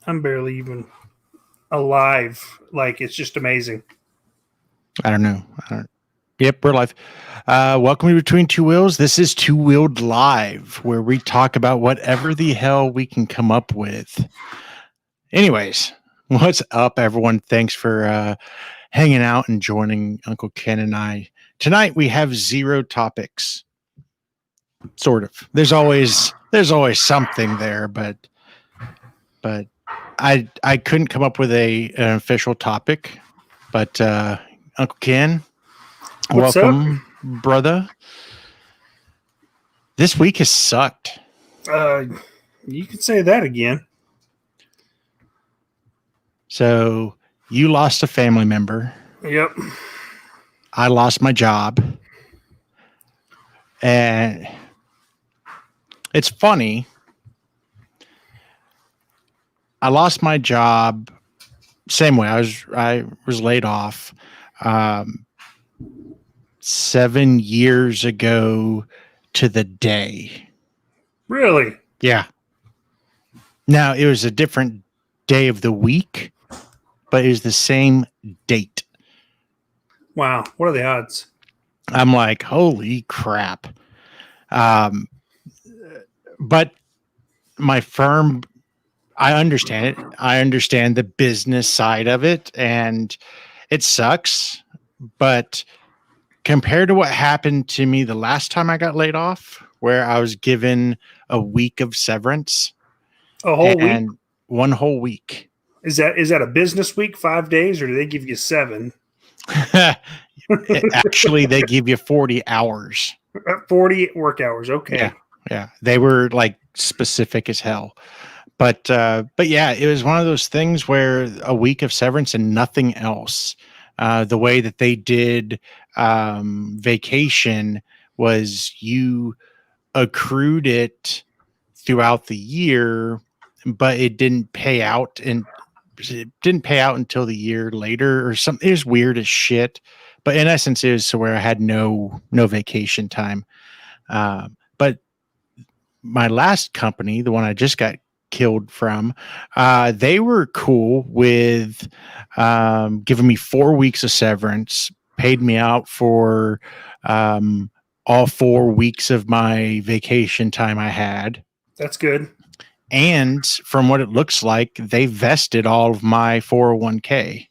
I'm barely even alive. Like, it's just amazing. I don't know. Yep, we're live. Welcome to Between Two Wheels. This is 2WheeledLive, where we talk about whatever the hell we can come up with. Anyways, what's up, everyone? Thanks for hanging out and joining Uncle Ken and I. Tonight we have 0 topics. Sort of. There's always something there, but I couldn't come up with an official topic. But Uncle Ken, What's welcome, brother. This week has sucked. You could say that again. So you lost a family member. Yep. I lost my job. And it's funny. I lost my job same way. I was laid off 7 years ago to the day. Really? Yeah. Now, it was a different day of the week, but it was the same date. Wow. What are the odds? I'm like, holy crap. But my firm, I understand it. I understand the business side of it, and it sucks. But compared to what happened to me the last time I got laid off, where I was given a week of severance. A whole week? One whole week. Is that a business week, 5 days, or do they give you 7? Actually, they give you 40 hours. 40 work hours. Okay. Yeah. They were like specific as hell. But yeah, it was one of those things where a week of severance and nothing else. The way that they did vacation was you accrued it throughout the year, but it didn't pay out, and it didn't pay out until the year later or something. It was weird as shit. But in essence, it was so where I had no vacation time. But my last company, the one I just got killed from, they were cool with giving me 4 weeks of severance, paid me out for all 4 weeks of my vacation time I had. That's good. And from what it looks like, they vested all of my 401k.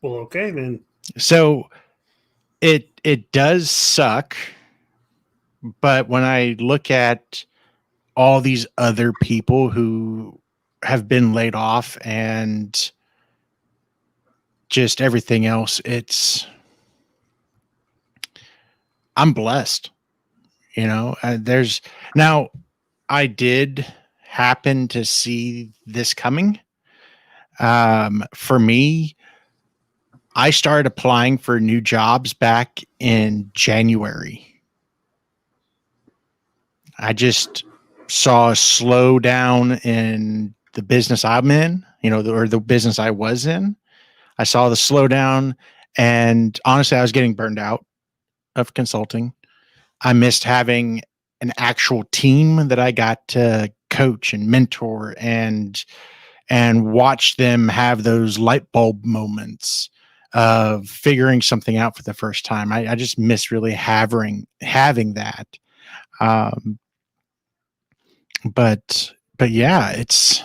Well, okay then. So it does suck, but when I look at all these other people who have been laid off and just everything else, I'm blessed. Now I did happen to see this coming. For me, I started applying for new jobs back in January. I just saw a slowdown in the business I'm in, or the business I was in. I saw the slowdown, and honestly, I was getting burned out of consulting. I missed having an actual team that I got to coach and mentor and watch them have those light bulb moments of figuring something out for the first time. I just miss really having that. But yeah, it's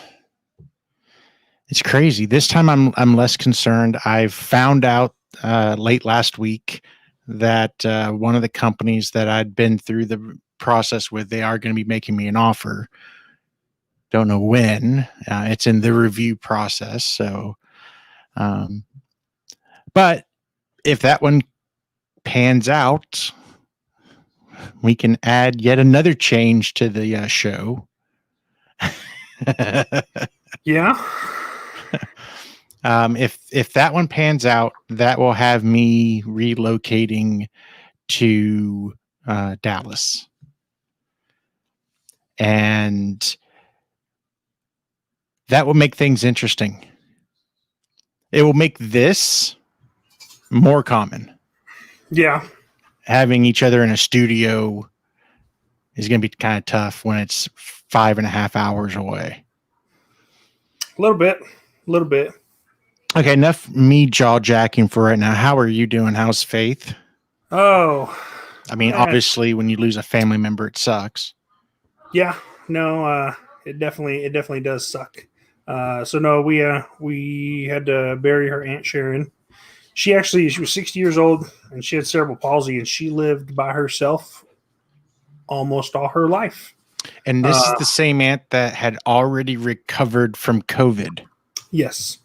crazy. This time I'm less concerned. I found out late last week that one of the companies that I'd been through the process with, they are going to be making me an offer. Don't know when. It's in the review process. So, but if that one pans out, we can add yet another change to the show. Yeah. If that one pans out, that will have me relocating to Dallas. And that will make things interesting. It will make this more common. Yeah. Having each other in a studio is going to be kind of tough when it's 5.5 hours away. little bit, a little bit. Okay, enough me jaw jacking for right now. How are you doing? How's Faith? Oh, I mean, obviously, when you lose a family member, it sucks. yeah, no, it definitely does suck. So no, we had to bury her Aunt Sharon. She was 60 years old and she had cerebral palsy and she lived by herself almost all her life. And this is the same aunt that had already recovered from COVID. Yes.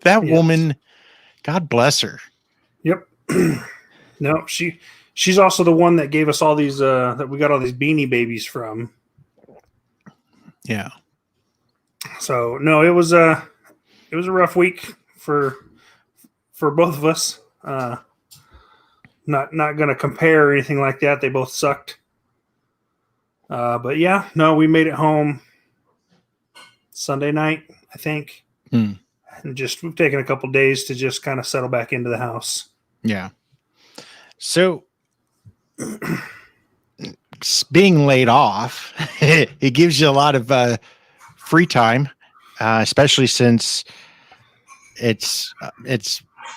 That woman, God bless her. Yep. No, she's also the one that gave us all these that we got all these Beanie Babies from. Yeah. So no, it was a rough week for both of us. Not gonna compare or anything like that. They both sucked. But yeah, no, we made it home Sunday night, I think. And we've taken a couple days to just kind of settle back into the house. Yeah. So being laid off, it gives you a lot of free time, especially since it's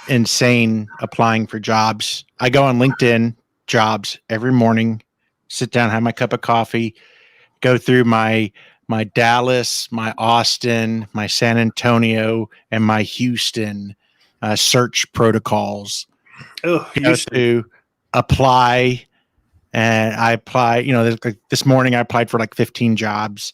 insane applying for jobs. I go on LinkedIn jobs every morning, sit down, have my cup of coffee, go through my Dallas, my Austin, my San Antonio, and my Houston search protocols. Oh, go to apply, and I apply. Like this morning I applied for like 15 jobs.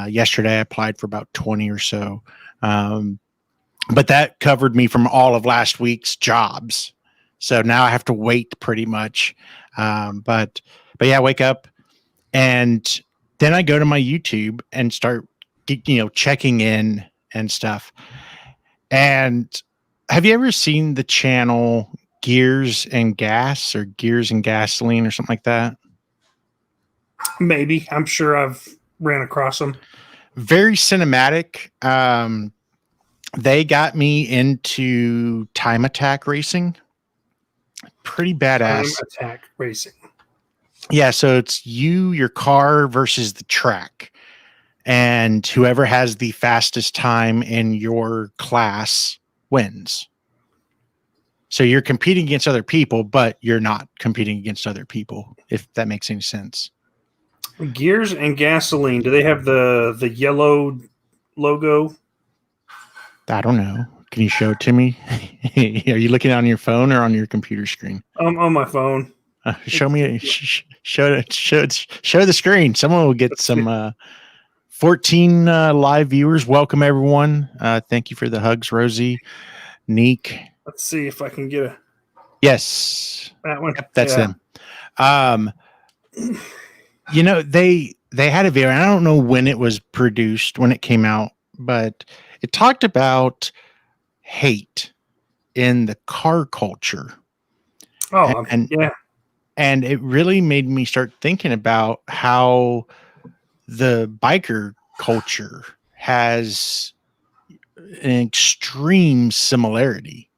Yesterday I applied for about 20 or so. But that covered me from all of last week's jobs. So now I have to wait pretty much. But yeah, wake up and then I go to my YouTube and start, checking in and stuff. And have you ever seen the channel Gears and Gas or Gears and Gasoline or something like that? Maybe. I'm sure I've ran across them. Very cinematic. They got me into time attack racing. Pretty badass. Time attack racing. Yeah, so it's your car versus the track. And whoever has the fastest time in your class wins. So you're competing against other people, but you're not competing against other people, if that makes any sense. Gears and Gasoline. Do they have the yellow logo? I don't know. Can you show it to me? Are you looking on your phone or on your computer screen? On my phone. Show me. Show the screen. Someone will get some 14 live viewers. Welcome everyone. Thank you for the hugs, Rosie, Neek. Let's see if I can get a. Yes, that one. Yep, that's them. They had a video. I don't know when it was produced, when it came out, but it talked about hate in the car culture. Oh, yeah. And it really made me start thinking about how the biker culture has an extreme similarity.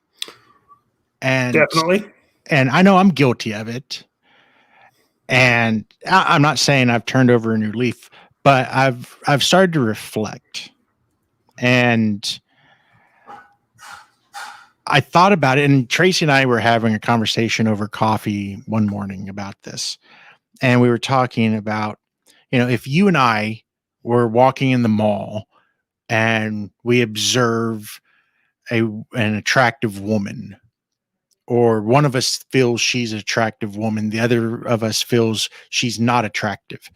And definitely. And I know I'm guilty of it. And I'm not saying I've turned over a new leaf, but I've started to reflect. And I thought about it, and Tracy and I were having a conversation over coffee one morning about this. And we were talking about, if you and I were walking in the mall and we observe an attractive woman, or one of us feels she's an attractive woman, the other of us feels she's not attractive.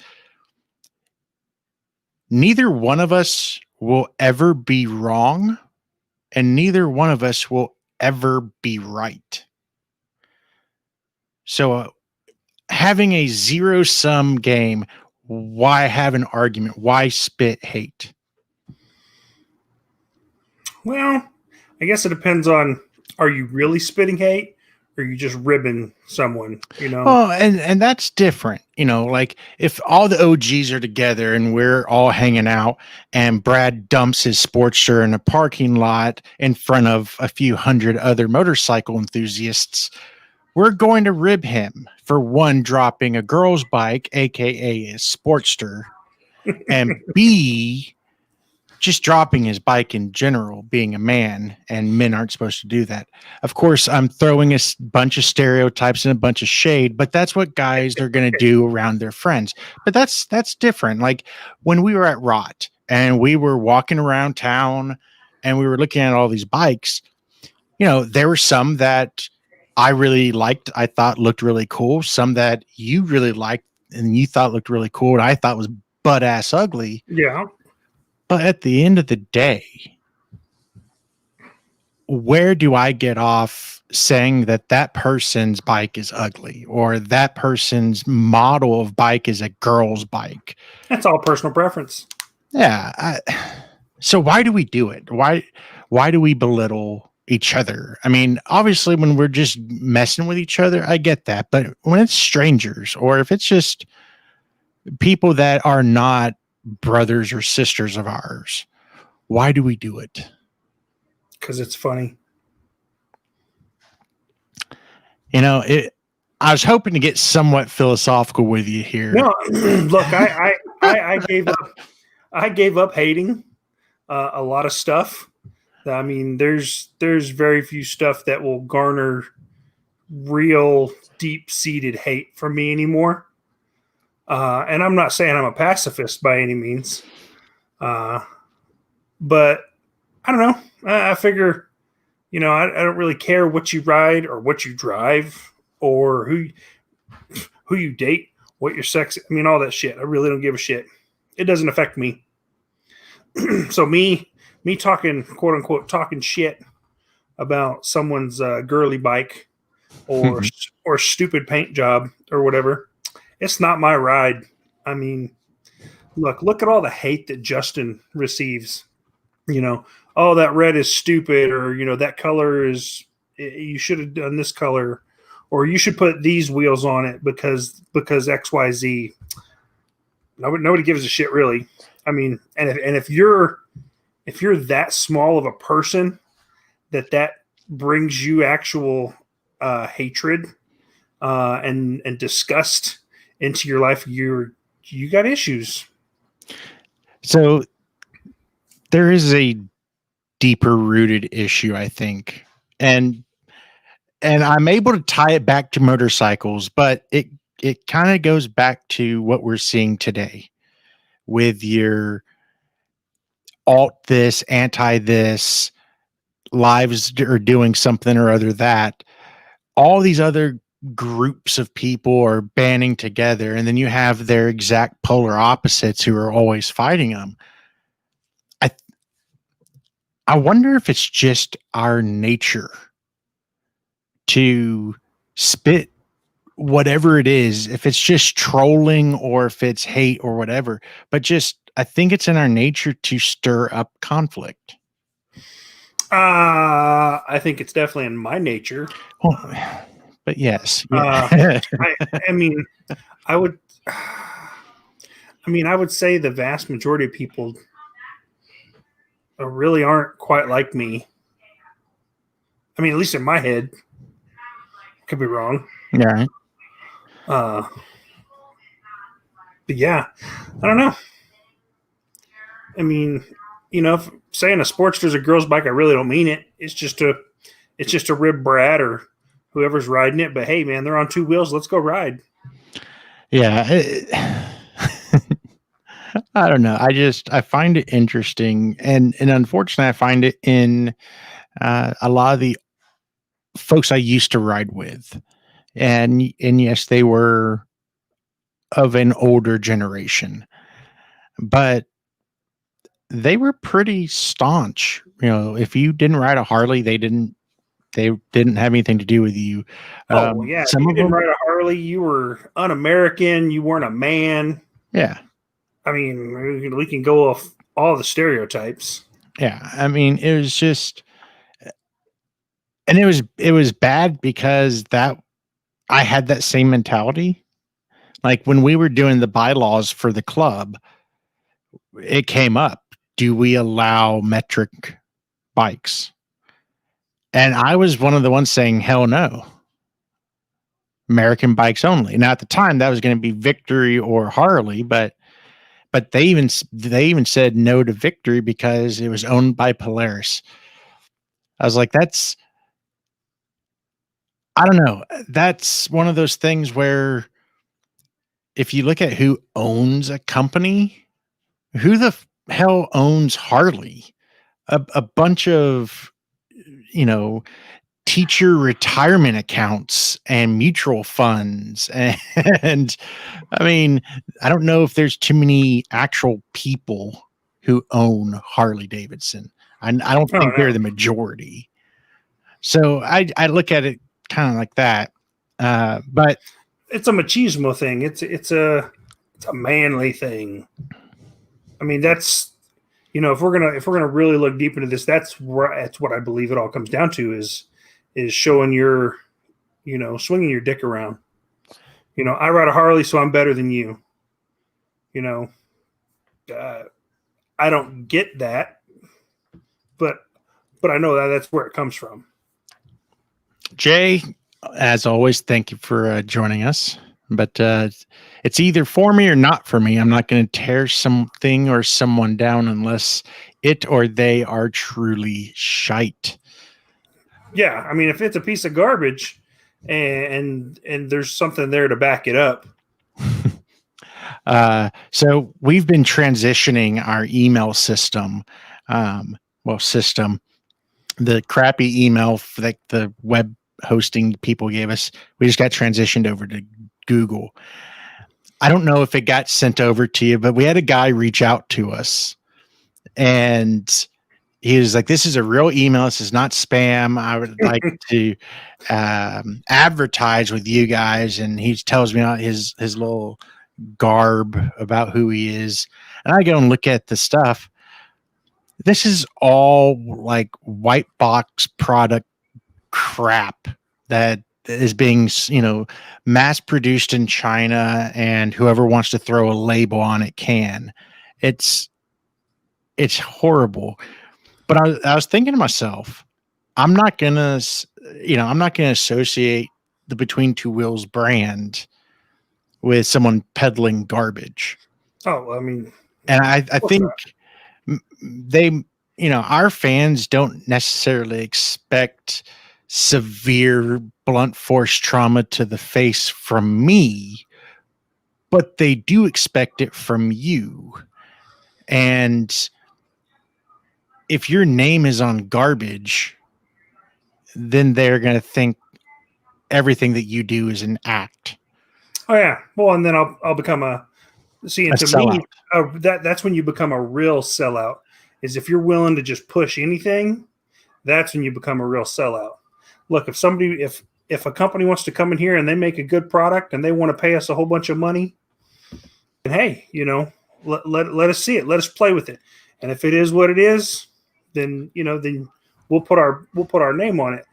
Neither one of us will ever be wrong, and neither one of us will ever be right. So having a zero-sum game, why have an argument? Why spit hate? Well, I guess it depends on, are you really spitting hate or are you just ribbing someone, Well, and that's different. Like if all the OGs are together and we're all hanging out and Brad dumps his Sportster in a parking lot in front of a few hundred other motorcycle enthusiasts, we're going to rib him for one, dropping a girl's bike, aka a Sportster, and B, just dropping his bike in general, being a man, and men aren't supposed to do that. Of course, I'm throwing a bunch of stereotypes and a bunch of shade, but that's what guys are going to do around their friends. But that's different. Like when we were at Rot and we were walking around town and we were looking at all these bikes, you know, there were some that I really liked, I thought looked really cool, some that you really liked and you thought looked really cool, and I thought was butt ass ugly. Yeah. But at the end of the day, where do I get off saying that that person's bike is ugly or that person's model of bike is a girl's bike? That's all personal preference. Yeah. So why do we do it? Why do we belittle each other? I mean, obviously when we're just messing with each other, I get that. But when it's strangers or if it's just people that are not brothers or sisters of ours, why do we do it? Because it's funny. You know, I was hoping to get somewhat philosophical with you here. No, look, I gave up hating a lot of stuff. I mean, there's very few stuff that will garner real deep-seated hate from me anymore. And I'm not saying I'm a pacifist by any means. But I don't know. I figure, you know, I don't really care what you ride or what you drive or who you date, what your sex. I mean, all that shit. I really don't give a shit. It doesn't affect me. So me talking, quote unquote, talking shit about someone's girly bike or stupid paint job or whatever. It's not my ride. I mean, look at all the hate that Justin receives. You know, oh, that red is stupid, or, you know, that color is, you should have done this color, or you should put these wheels on it because XYZ. Nobody gives a shit, really. I mean, and if you're that small of a person that brings you actual hatred and disgust into your life, you got issues. So there is a deeper rooted issue, I think. And I'm able to tie it back to motorcycles, but it kind of goes back to what we're seeing today with your alt this, anti this, lives are doing something or other that. All these other groups of people are banding together, and then you have their exact polar opposites who are always fighting them. I wonder if it's just our nature to spit whatever it is, if it's just trolling or if it's hate or whatever, but just, I think it's in our nature to stir up conflict. I think it's definitely in my nature. Well, but yes. I mean, I would say the vast majority of people really aren't quite like me. I mean, at least in my head. Could be wrong. Yeah. But yeah, I don't know. I mean, you know, if saying a Sportster's a girl's bike, I really don't mean it. It's just a rib Brad or whoever's riding it. But hey, man, they're on two wheels. Let's go ride. Yeah. I don't know. I find it interesting, and unfortunately, I find it in a lot of the folks I used to ride with, and yes, they were of an older generation, but they were pretty staunch. You know, if you didn't ride a Harley, they didn't have anything to do with you. Oh yeah, if you didn't ride a Harley, you were un-American. You weren't a man. Yeah. I mean, we can go off all the stereotypes. Yeah, I mean, it was just, and it was bad because that I had that same mentality. Like when we were doing the bylaws for the club, it came up. Do we allow metric bikes? And I was one of the ones saying, hell no. American bikes only. Now at the time that was going to be Victory or Harley, but but they even said no to Victory because it was owned by Polaris. I was like, I don't know. That's one of those things where if you look at who owns a company, who the hell owns Harley? A bunch of, teacher retirement accounts and mutual funds. And I mean, I don't know if there's too many actual people who own Harley Davidson. I don't think they're the majority. So I look at it kind of like that. But it's a machismo thing. It's a manly thing. I mean, that's, if we're gonna really look deep into this, that's what I believe it all comes down to is showing your, swinging your dick around. I ride a Harley, so I'm better than you. I don't get that, but I know that's where it comes from. Jay, as always, thank you for joining us. But it's either for me or not for me. I'm not going to tear something or someone down unless it or they are truly shite. Yeah, I mean, if it's a piece of garbage and there's something there to back it up. So we've been transitioning our email system. The crappy email that the web hosting people gave us, we just got transitioned over to Google. I don't know if it got sent over to you, but we had a guy reach out to us and he was like, this is a real email. This is not spam. I would like to advertise with you guys. And he tells me his little garb about who he is. And I go and look at the stuff. This is all like white box product crap that is being, mass produced in China, and whoever wants to throw a label on it can. It's horrible. But I was thinking to myself, I'm not gonna associate the Between Two Wheels brand with someone peddling garbage. Oh, I mean, and I think they, our fans don't necessarily expect severe blunt force trauma to the face from me, but they do expect it from you. And if your name is on garbage, then they're going to think everything that you do is an act. Oh yeah. Well, and then I'll become a sellout. Me, that's when you become a real sellout. Is if you're willing to just push anything, that's when you become a real sellout. Look, if a company wants to come in here and they make a good product and they want to pay us a whole bunch of money, and hey, let us see it, let us play with it, and if it is what it is, then then we'll put our name on it.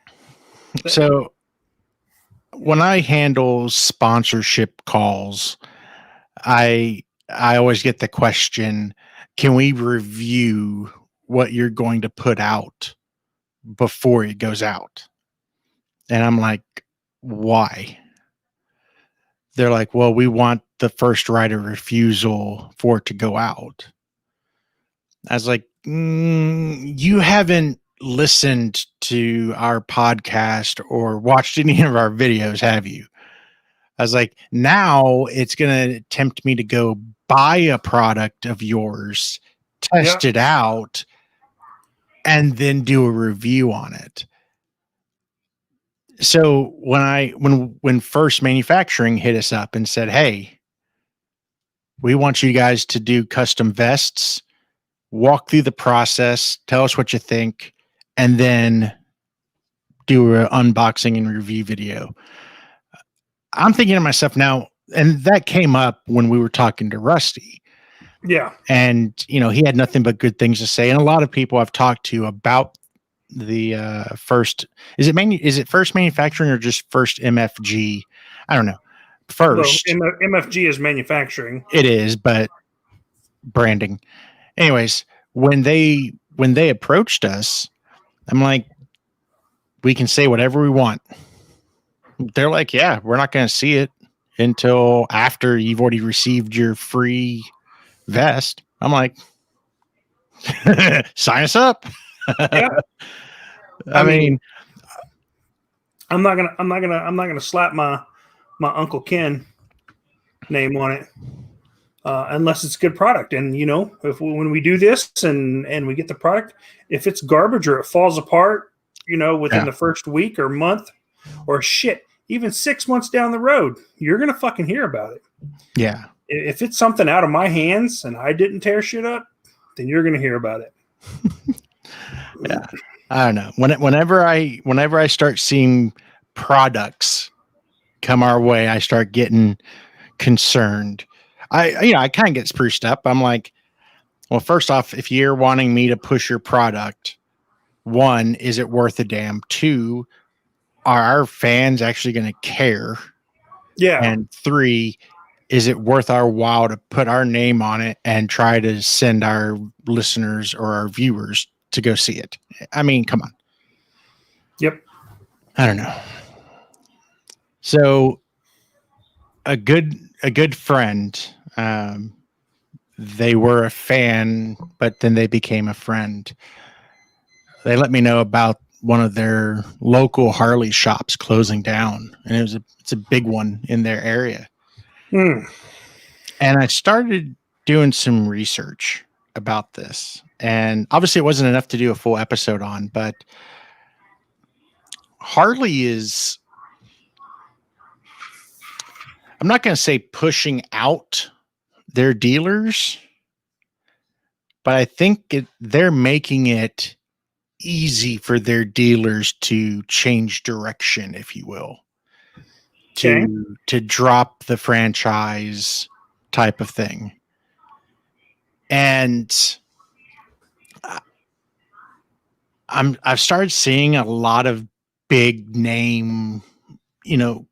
So when I handle sponsorship calls, I always get the question, can we review what you're going to put out before it goes out? And I'm like, why? They're like, well, we want the first right of refusal for it to go out. I was like, you haven't listened to our podcast or watched any of our videos, have you? I was like, now it's going to tempt me to go buy a product of yours, test it out, and then do a review on it. So when First Manufacturing hit us up and said, hey, we want you guys to do custom vests, walk through the process, tell us what you think, and then do an unboxing and review video. I'm thinking to myself now, and that came up when we were talking to Rusty. Yeah. And, he had nothing but good things to say. And a lot of people I've talked to about the first, is it First Manufacturing or just First MFG? I don't know. First. Well, MFG is manufacturing. It is, but branding. Anyways, when they approached us, I'm like, we can say whatever we want. They're like, yeah, we're not going to see it until after you've already received your free vest. I'm like, sign us up. Yeah. I mean, I'm not gonna slap my Uncle Ken name on it unless it's good product. And you know, when we do this and we get the product, if it's garbage or it falls apart, you know, within the first week or month, or shit, even 6 months down the road, you're gonna fucking hear about it. Yeah. If it's something out of my hands and I didn't tear shit up, then you're gonna hear about it. Yeah. I don't know. Whenever I start seeing products come our way, I start getting concerned. I kind of get spruced up. I'm like, well, first off, if you're wanting me to push your product, one, is it worth a damn? Two, are our fans actually going to care? Yeah. And three, is it worth our while to put our name on it and try to send our listeners or our viewers to go see it? I mean, come on. Yep. I don't know. So a good friend, they were a fan, but then they became a friend. They let me know about one of their local Harley shops closing down, and it's a big one in their area. And I started doing some research about this, and obviously it wasn't enough to do a full episode on, but Harley is, I'm not going to say pushing out their dealers, but I think they're making it easy for their dealers to change direction, if you will, to drop the franchise type of thing. And I've started seeing a lot of big name, you know,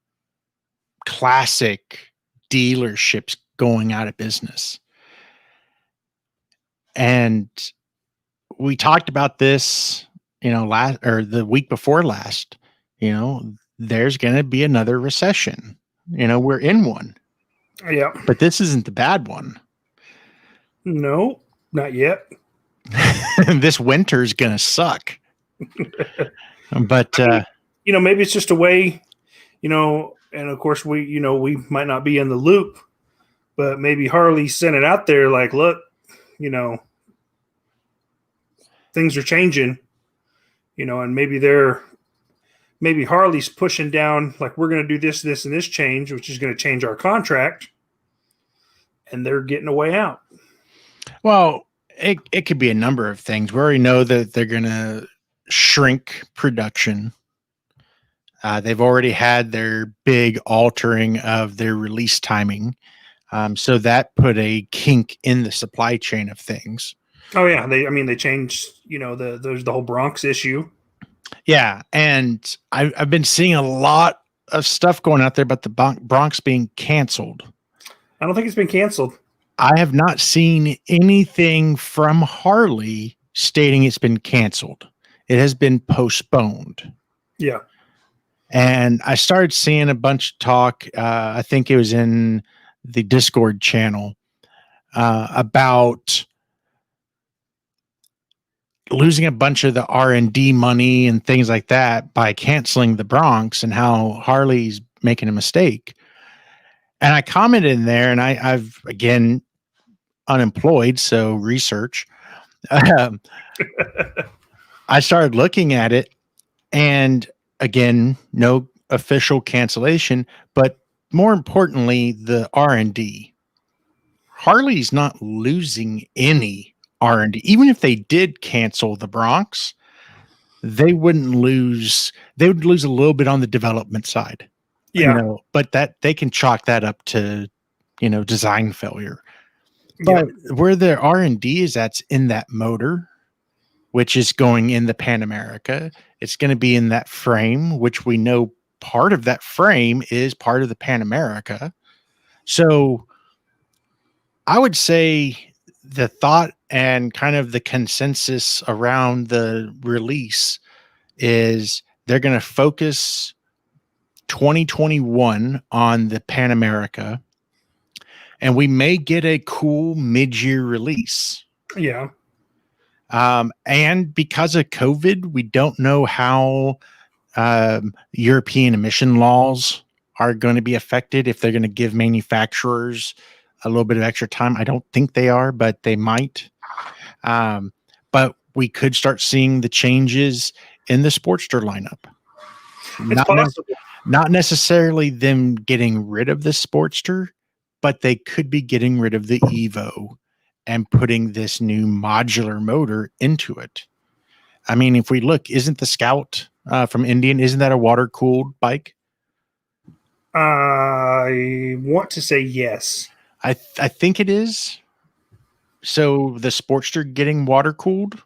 classic dealerships going out of business. And we talked about this, you know, the week before last. You know, there's going to be another recession. You know, we're in one. Yeah. But this isn't the bad one. No, not yet. This winter's going to suck. But I mean, you know, maybe it's just a way, you know, and of course we might not be in the loop, but maybe Harley sent it out there like, look, you know, things are changing, you know, and maybe Harley's pushing down, like, we're going to do this, this, and this change, which is going to change our contract, and they're getting a way out. Well, it could be a number of things. We already know that they're going to shrink production. They've already had their big altering of their release timing. So that put a kink in the supply chain of things. Oh yeah, they changed, you know, there's the whole Bronx issue. Yeah, and I've been seeing a lot of stuff going out there about the Bronx being canceled. I don't think it's been canceled. I have not seen anything from Harley stating it's been canceled. It has been postponed. Yeah. And I started seeing a bunch of talk. I think it was in the Discord channel about losing a bunch of the R&D money and things like that by canceling the Bronx, and how Harley's making a mistake. And I commented in there, and I've again unemployed, so research. I started looking at it, and again, no official cancellation, but more importantly, the R&D. Harley's not losing any R&D. Even if they did cancel the Bronx, they would lose a little bit on the development side. Yeah. You know, but that they can chalk that up to, you know, design failure. But where the R&D is, that's in that motor, which is going in the Pan America. It's going to be in that frame, which we know part of that frame is part of the Pan America. So I would say the thought and kind of the consensus around the release is they're going to focus 2021 on the Pan America, and we may get a cool mid-year release. Yeah. And because of COVID, we don't know how European emission laws are going to be affected, if they're going to give manufacturers a little bit of extra time. I don't think they are, but they might. But we could start seeing the changes in the Sportster lineup. It's possible. Not necessarily them getting rid of the Sportster, but they could be getting rid of the Evo and putting this new modular motor into it. I mean, if we look, isn't the Scout from Indian, isn't that a water-cooled bike? I want to say yes. I think it is. So the Sportster getting water-cooled,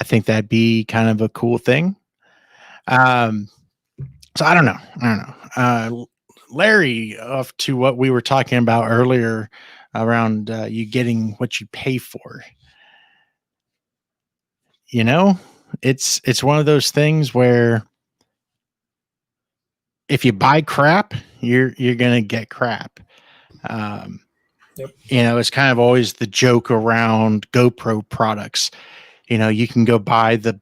I think that'd be kind of a cool thing. So I don't know. Larry, off to what we were talking about earlier around you getting what you pay for. You know, it's one of those things where if you buy crap, you're gonna get crap. Yep. You know, it's kind of always the joke around GoPro products. You know, you can go buy the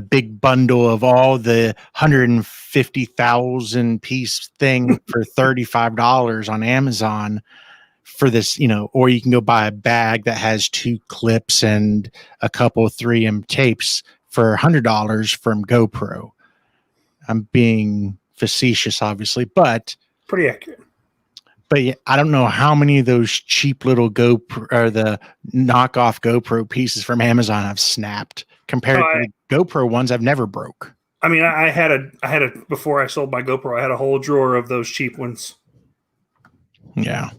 big bundle of all the 150,000 piece thing for $35 on Amazon for this, you know, or you can go buy a bag that has 2 clips and a couple of 3M tapes for $100 from GoPro. I'm being facetious, obviously, but pretty accurate. But yeah, I don't know how many of those cheap little GoPro or the knockoff GoPro pieces from Amazon I've snapped compared to the GoPro ones I've never broke. I mean, I had a before I sold my GoPro, I had a whole drawer of those cheap ones. Yeah.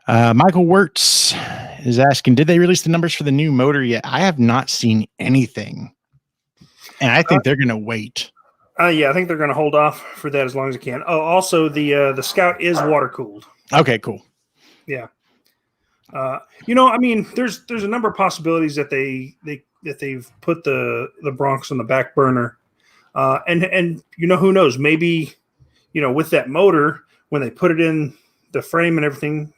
Michael Wirtz is asking, did they release the numbers for the new motor yet? I have not seen anything, and I think they're going to wait. Yeah, I think they're going to hold off for that as long as they can. Oh, also the Scout is water cooled. Okay, cool. Yeah. You know, I mean, there's a number of possibilities that they've put the Bronx on the back burner, and you know, who knows? Maybe, you know, with that motor, when they put it in the frame and everything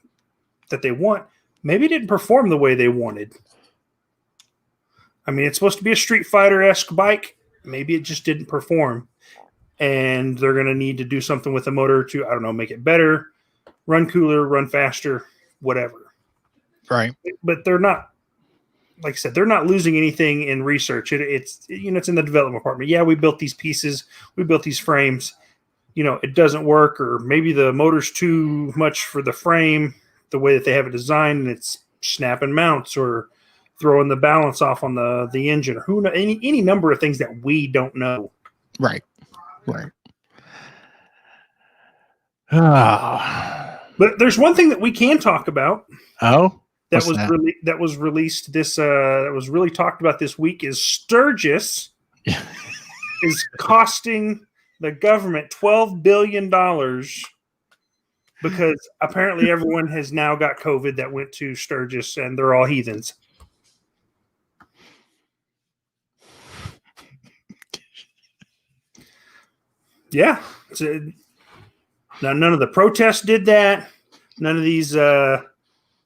that they want, maybe it didn't perform the way they wanted. I mean, it's supposed to be a Street Fighter-esque bike. Maybe it just didn't perform, and they're going to need to do something with the motor to, I don't know, make it better, run cooler, run faster, whatever. Right. But they're not, like I said, they're not losing anything in research. It's you know, it's in the development department. Yeah, we built these pieces, we built these frames. You know, it doesn't work, or maybe the motor's too much for the frame, the way that they have it designed, and it's snapping mounts or throwing the balance off on the engine, or who knows, any number of things that we don't know. Right. But there's one thing that we can talk about. Oh, that was released this that was really talked about this week is Sturgis is costing the government $12 billion because apparently everyone has now got COVID that went to Sturgis, and they're all heathens. Yeah. Now, none of the protests did that. None of these, you know,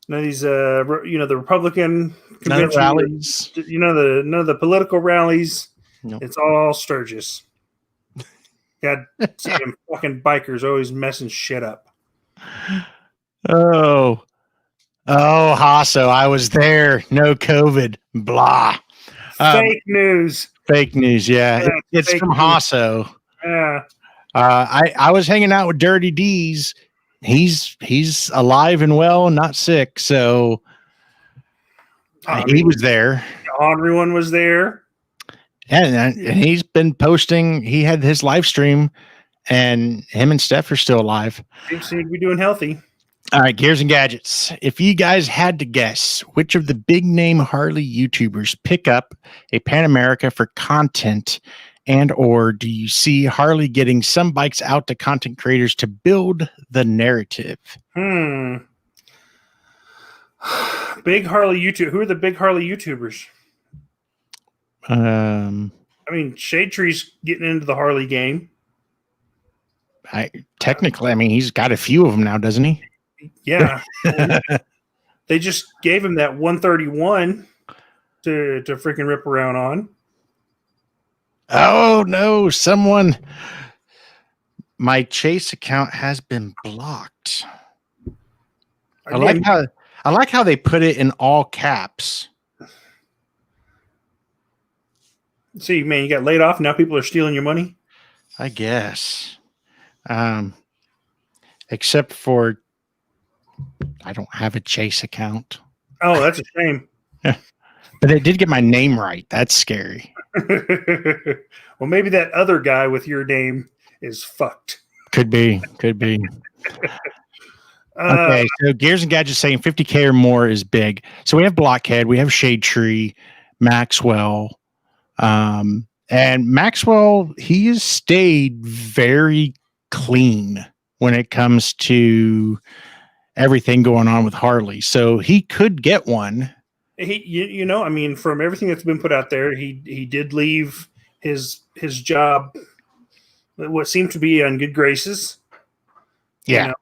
the Republican convention rallies. You know, none of the political rallies. Nope. It's all Sturgis. God damn fucking bikers always messing shit up. Oh, Hasso, I was there. No COVID. Blah. Fake news. Fake news. Yeah, it's from Hasso. Yeah. I was hanging out with Dirty D's. He's alive and well, not sick. So he was there. Everyone was there. And he's been posting. He had his live stream, and him and Steph are still alive. They seem to be doing healthy. All right, Gears and Gadgets. If you guys had to guess which of the big name Harley YouTubers pick up a Pan America for content, and or do you see Harley getting some bikes out to content creators to build the narrative? Big Harley YouTube. Who are the big Harley YouTubers? I mean, Shade Tree's getting into the Harley game. Technically, I mean, he's got a few of them now, doesn't he? Yeah. They just gave him that 131 to freaking rip around on. Oh no, my Chase account has been blocked. Again, I like how they put it in all caps. see, man, you got laid off. Now people are stealing your money. I guess. Except for I don't have a Chase account. Oh, that's a shame. But they did get my name right. That's scary. Well, maybe that other guy with your name is fucked. Could be. Okay, so Gears and Gadgets saying 50K or more is big. So we have Blockhead, we have Shade Tree, Maxwell. And Maxwell, he has stayed very clean when it comes to everything going on with Harley. So he could get one. You know, I mean, from everything that's been put out there, he did leave his job, what seemed to be on good graces. Yeah. You know?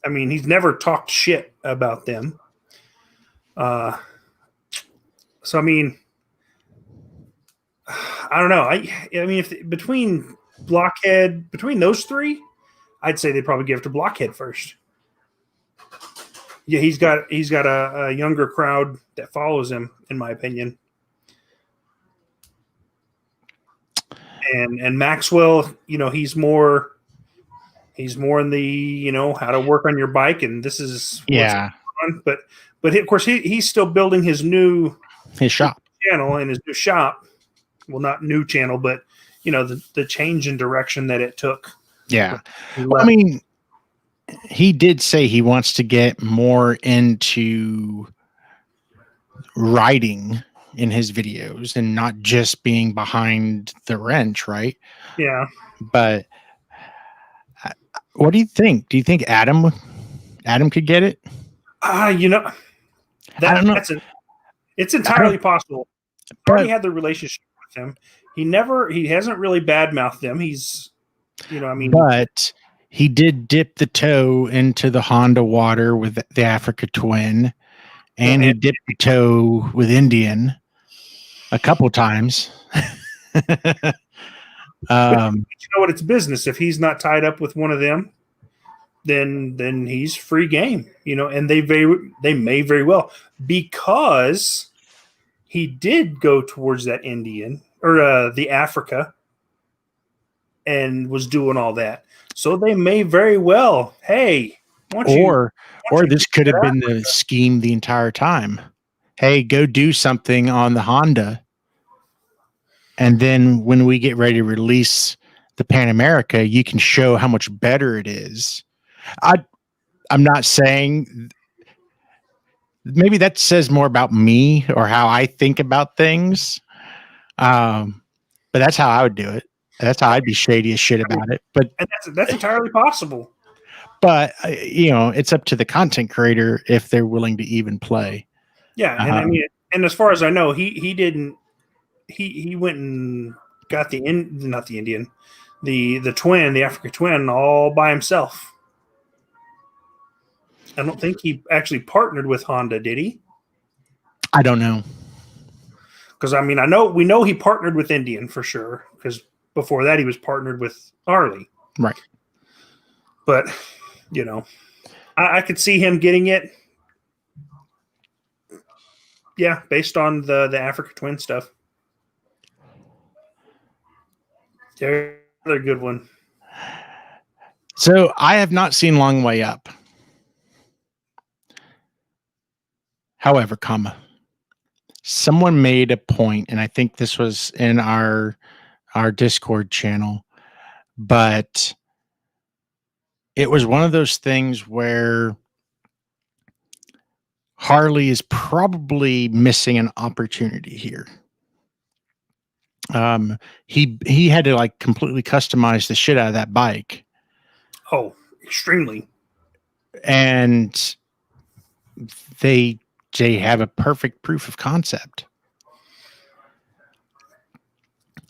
I mean, he's never talked shit about them. So I mean, I don't know. I mean, between those three, I'd say they probably give it to Blockhead first. Yeah, he's got a younger crowd that follows him, in my opinion. And Maxwell, you know, he's more in the, you know, how to work on your bike, and this is what's going on. But of course he's still building his shop channel and his new shop. Well, not new channel, but you know, the change in direction that it took. Yeah. Well, I mean, he did say he wants to get more into writing in his videos and not just being behind the wrench, right? Yeah. But what do you think? Do you think Adam could get it? You know, I don't know. It's entirely possible. I already had the relationship with him. He hasn't really badmouthed them. He's, you know, I mean, but he did dip the toe into the Honda water with the Africa Twin, and he dipped the toe with Indian a couple times. But you know what? It's business. If he's not tied up with one of them, then he's free game. You know, and they may very well, because he did go towards that Indian or the Africa and was doing all that. So they may very well, hey, or this could have been the scheme the entire time. Hey, go do something on the Honda, and then when we get ready to release the Pan America, you can show how much better it is. I'm not saying, maybe that says more about me or how I think about things. But that's how I would do it. That's how I'd be shady as shit about it. But that's entirely possible. But you know, it's up to the content creator if they're willing to even play. Yeah, and I mean, and as far as I know, he didn't. He went and got not the Indian, the twin, the Africa Twin, all by himself. I don't think he actually partnered with Honda, did he? I don't know. Because I mean, we know he partnered with Indian for sure. Because before that, he was partnered with Harley, right? But you know, I could see him getting it. Yeah, based on the Africa Twin stuff. They're a good one. So I have not seen Long Way Up. However, someone made a point, and I think this was in our Discord channel, but it was one of those things where Harley is probably missing an opportunity here. He had to like completely customize the shit out of that bike. Oh, extremely. And they have a perfect proof of concept.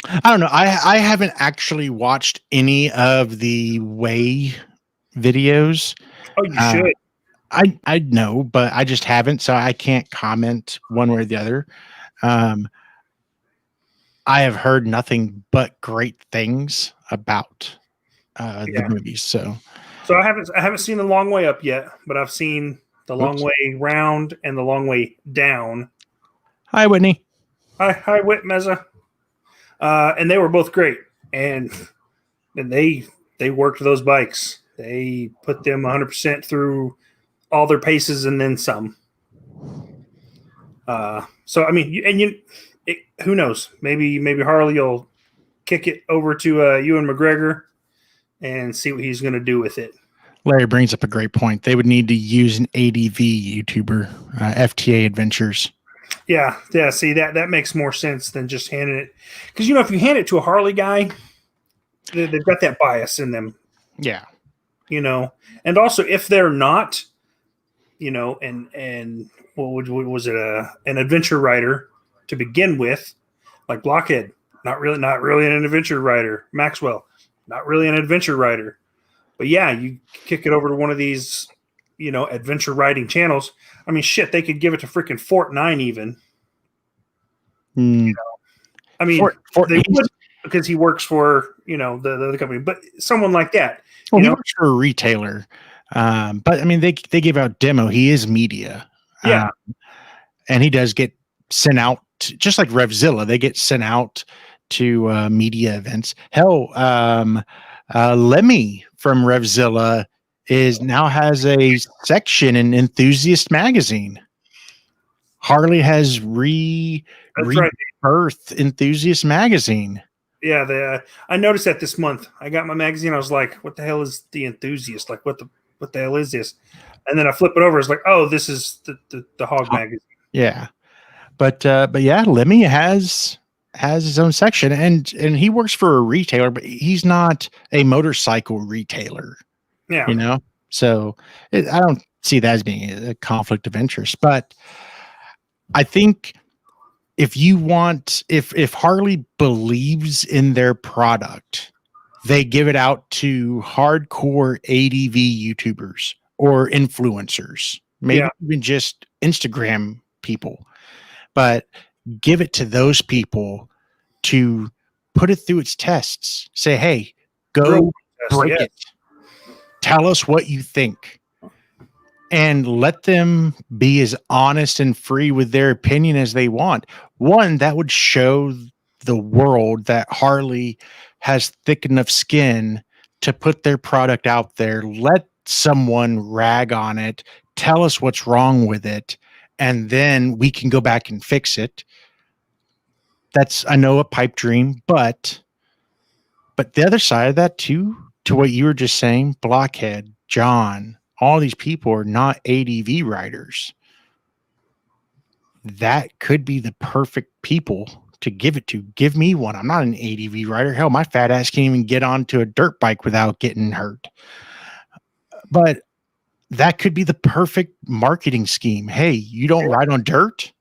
I don't know. I haven't actually watched any of the Way videos. Oh, you should. I know, but I just haven't, so I can't comment one way or the other. I have heard nothing but great things about the movies. So I haven't seen the long way up yet, but I've seen the long Oops. way round and the long way down. Hi, Whitney. Hi, Whit Meza. And they were both great, and they worked those bikes. They put them 100% through all their paces and then some. So I mean, who knows? Maybe Harley will kick it over to Ewan McGregor and see what he's going to do with it. Larry brings up a great point. They would need to use an ADV YouTuber, FTA Adventures. Yeah. See, that makes more sense than just handing it, because if you hand it to a Harley guy, they've got that bias in them. Yeah. And also if they're not, and what was it, an adventure rider to begin with, like Blockhead, not really an adventure rider. Maxwell, not really an adventure rider. But yeah, you kick it over to one of these, adventure riding channels. I mean, shit, they could give it to freaking Fort 9 even. I mean, they would, because he works for, the company, but someone like that. Well, he works for a retailer. But I mean, they give out demo. He is media. Yeah. And he does get sent out, just like Revzilla. They get sent out to media events. Hell, Lemmy from Revzilla now has a section in Enthusiast magazine. Harley has rebirthed Enthusiast magazine. Yeah, I noticed that this month. I got my magazine. I was like, "What the hell is the Enthusiast? Like, what the hell is this?" And then I flip it over. It's like, "Oh, this is the Hog magazine." Yeah, but yeah, Lemmy has his own section, and he works for a retailer, but he's not a motorcycle retailer. Yeah, so I don't see that as being a conflict of interest. But I think if Harley believes in their product, they give it out to hardcore ADV YouTubers or influencers, maybe even just Instagram people, but give it to those people to put it through its tests. Say, hey, go break it. Tell us what you think. And let them be as honest and free with their opinion as they want. One, that would show the world that Harley has thick enough skin to put their product out there. Let someone rag on it, tell us what's wrong with it, and then we can go back and fix it. That's, I know, a pipe dream, but the other side of that too, to what you were just saying, Blockhead, John, all these people are not ADV riders. That could be the perfect people to give it to. Give me one. I'm not an ADV rider. Hell, my fat ass can't even get onto a dirt bike without getting hurt. But that could be the perfect marketing scheme. Hey, you don't ride on dirt?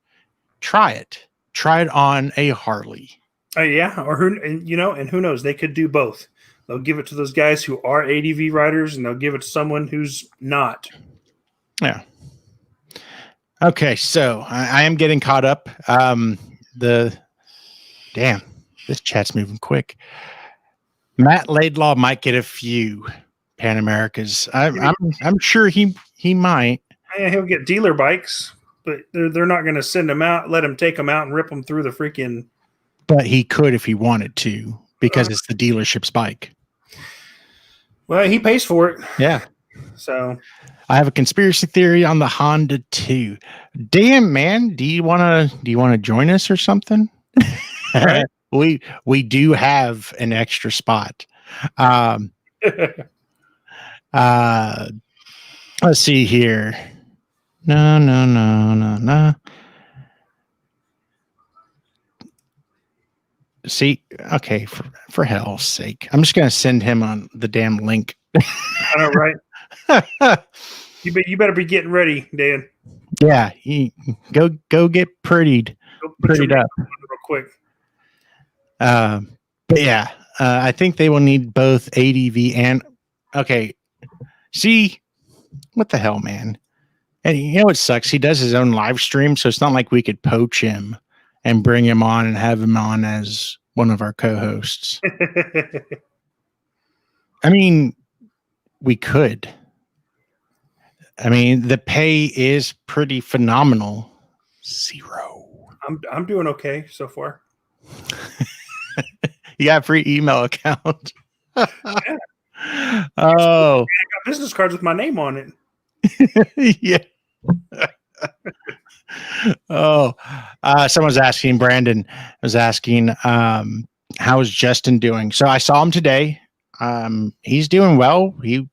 Try it. Try it on a Harley. Yeah, or who knows? They could do both. They'll give it to those guys who are ADV riders, and they'll give it to someone who's not. Yeah. Okay, so I am getting caught up. This chat's moving quick. Matt Laidlaw might get a few Pan Americas. I'm sure he might. Yeah, he'll get dealer bikes, but they're not going to send him out, let him take them out, and rip them through the freaking. But he could if he wanted to, because it's the dealership's bike. Well, he pays for it. Yeah. So I have a conspiracy theory on the Honda too. Damn, man, do you want to join us or something? Right. we do have an extra spot. Let's see here. No. See, okay, for hell's sake. I'm just going to send him on the damn link. I know, right? You better be getting ready, Dan. Yeah, go get prettied up real quick. But yeah, I think they will need both ADV and okay. See, what the hell, man? And you know what sucks? He does his own live stream, so it's not like we could poach him and bring him on and have him on as one of our co-hosts. I mean, we could. I mean, the pay is pretty phenomenal. 0. I'm doing okay so far. You got a free email account. Yeah. Oh, I got business cards with my name on it. yeah. Oh, someone's asking, Brandon was asking, how is Justin doing? So I saw him today. He's doing well. He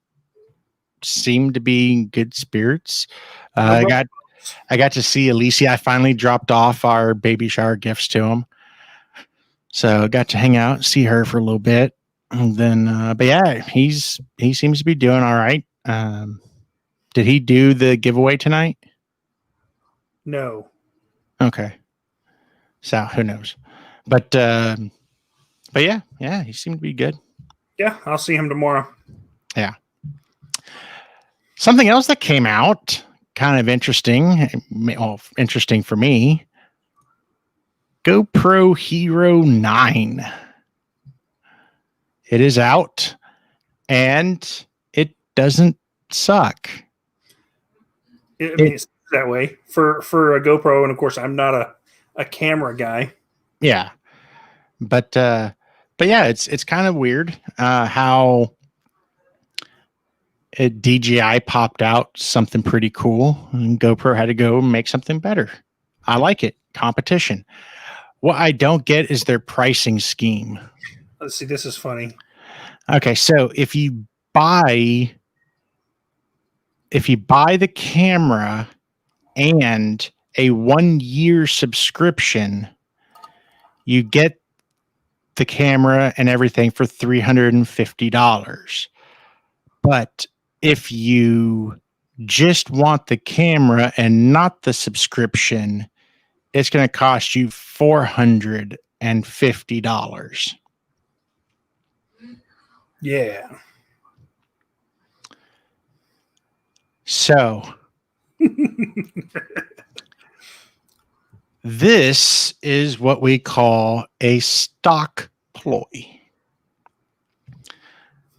seemed to be in good spirits. I got to see Alicia. I finally dropped off our baby shower gifts to him. So I got to hang out, see her for a little bit. And then, but yeah, he seems to be doing all right. Did he do the giveaway tonight? No. Okay. So who knows? But yeah, he seemed to be good. Yeah, I'll see him tomorrow. Yeah. Something else that came out, kind of interesting, well, interesting for me. GoPro Hero 9. It is out, and it doesn't suck. It's that way for a GoPro, and of course, I'm not a camera guy. Yeah, but yeah, it's kind of weird how DJI popped out something pretty cool, and GoPro had to go make something better. I like it. Competition. What I don't get is their pricing scheme. Let's see. This is funny. Okay, so if you buy the camera and a 1-year subscription, you get the camera and everything for $350. But if you just want the camera and not the subscription, it's going to cost you $450. Yeah. So this is what we call a stock ploy.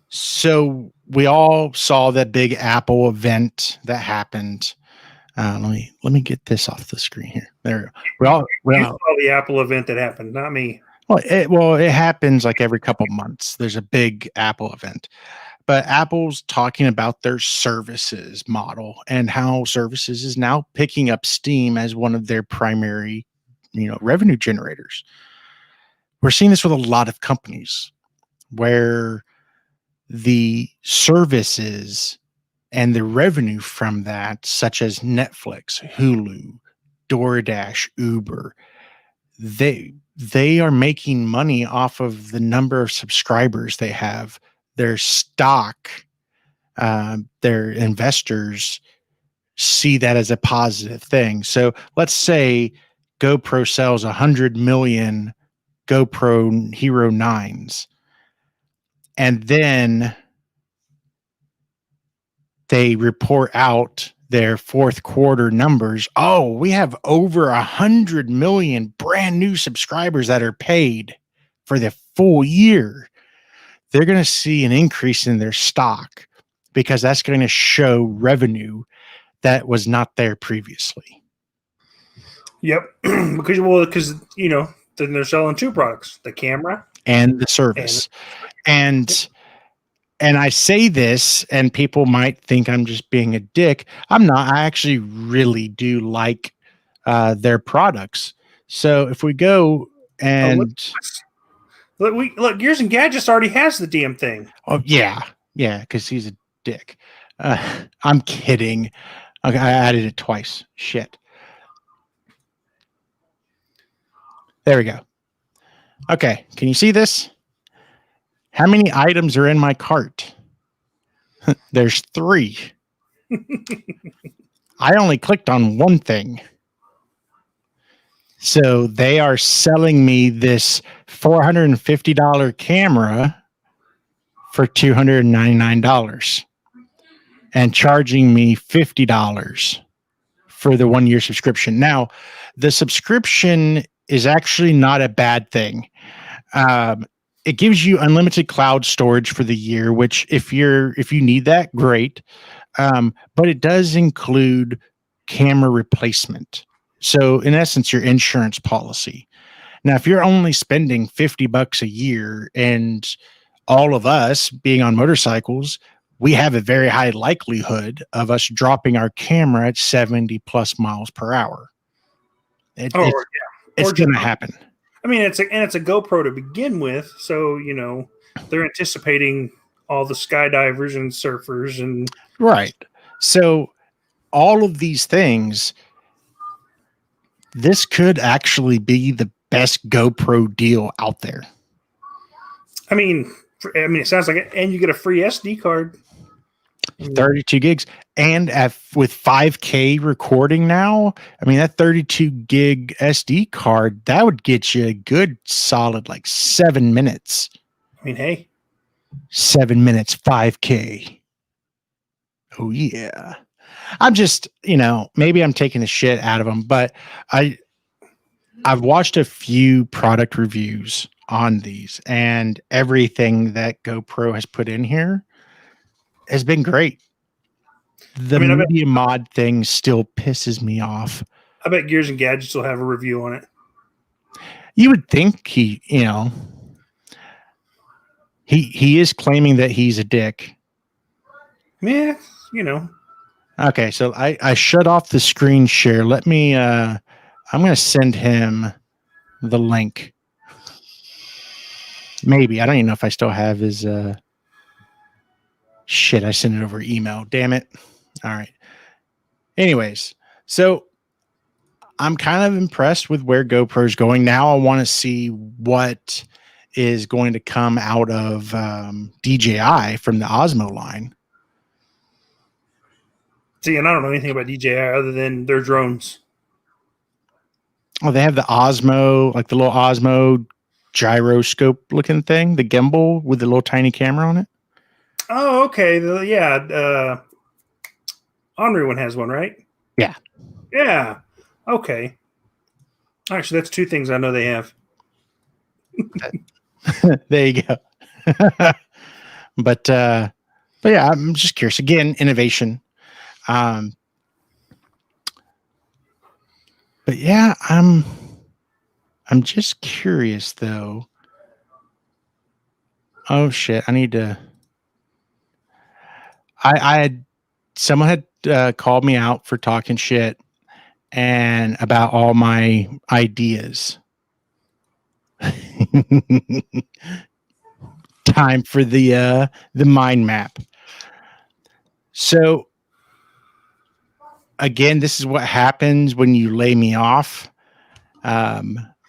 So we all saw that big Apple event that happened. Let me get this off the screen here. There we all saw the Apple event that happened, not me. Well, it happens like every couple months. There's a big Apple event. But Apple's talking about their services model and how services is now picking up steam as one of their primary, revenue generators. We're seeing this with a lot of companies where the services and the revenue from that, such as Netflix, Hulu, DoorDash, Uber, they are making money off of the number of subscribers they have. Their stock, their investors see that as a positive thing. So let's say GoPro sells 100 million GoPro Hero 9s, and then they report out their fourth quarter numbers. Oh, we have over 100 million brand new subscribers that are paid for the full year. They're going to see an increase in their stock because that's going to show revenue that was not there previously. Yep. because then they're selling two products, the camera and the service. And I say this, and people might think I'm just being a dick. I'm not. I actually really do like their products. So if we go and look, Gears and Gadgets already has the damn thing. Oh yeah, because he's a dick. I'm kidding. Okay, I added it twice. Shit. There we go. Okay, can you see this? How many items are in my cart? There's 3. I only clicked on one thing. So they are selling me this $450 camera for $299 and charging me $50 for the 1 year subscription. Now, the subscription is actually not a bad thing. It gives you unlimited cloud storage for the year, which if you need that, great. But it does include camera replacement. So in essence, your insurance policy. Now, if you're only spending $50 a year, and all of us being on motorcycles, we have a very high likelihood of us dropping our camera at 70 plus miles per hour. It's going to happen. I mean, it's a GoPro to begin with, so they're anticipating all the skydivers and surfers and right. So all of these things, this could actually be the best GoPro deal out there. I mean, it sounds like it, and you get a free SD card. 32 gigs. And with 5K recording now, I mean, that 32 gig SD card, that would get you a good solid 7 minutes. I mean, hey. 7 minutes, 5K. Oh, yeah. I'm just, maybe I'm taking the shit out of them, but I've watched a few product reviews on these, and everything that GoPro has put in here has been great. The media mod thing still pisses me off. I bet Gears and Gadgets will have a review on it. You would think he is claiming that he's a dick. Yeah, Okay, so I shut off the screen share. Let me I'm going to send him the link. Maybe. I don't even know if I still have his shit. I sent it over email. Damn it. All right. Anyways, so I'm kind of impressed with where GoPro's going. Now I want to see what is going to come out of DJI from the Osmo line. See, and I don't know anything about DJI other than their drones. Oh, they have the Osmo, the little Osmo gyroscope looking thing, the gimbal with the little tiny camera on it. Oh, okay. Henri one has one, right? Yeah. Yeah. Okay. Actually, that's two things I know they have. There you go. But yeah, I'm just curious. Again, innovation. But yeah, I'm just curious though. Oh shit! I need to. Someone had called me out for talking shit and about all my ideas. Time for the mind map. So again, this is what happens when you lay me off.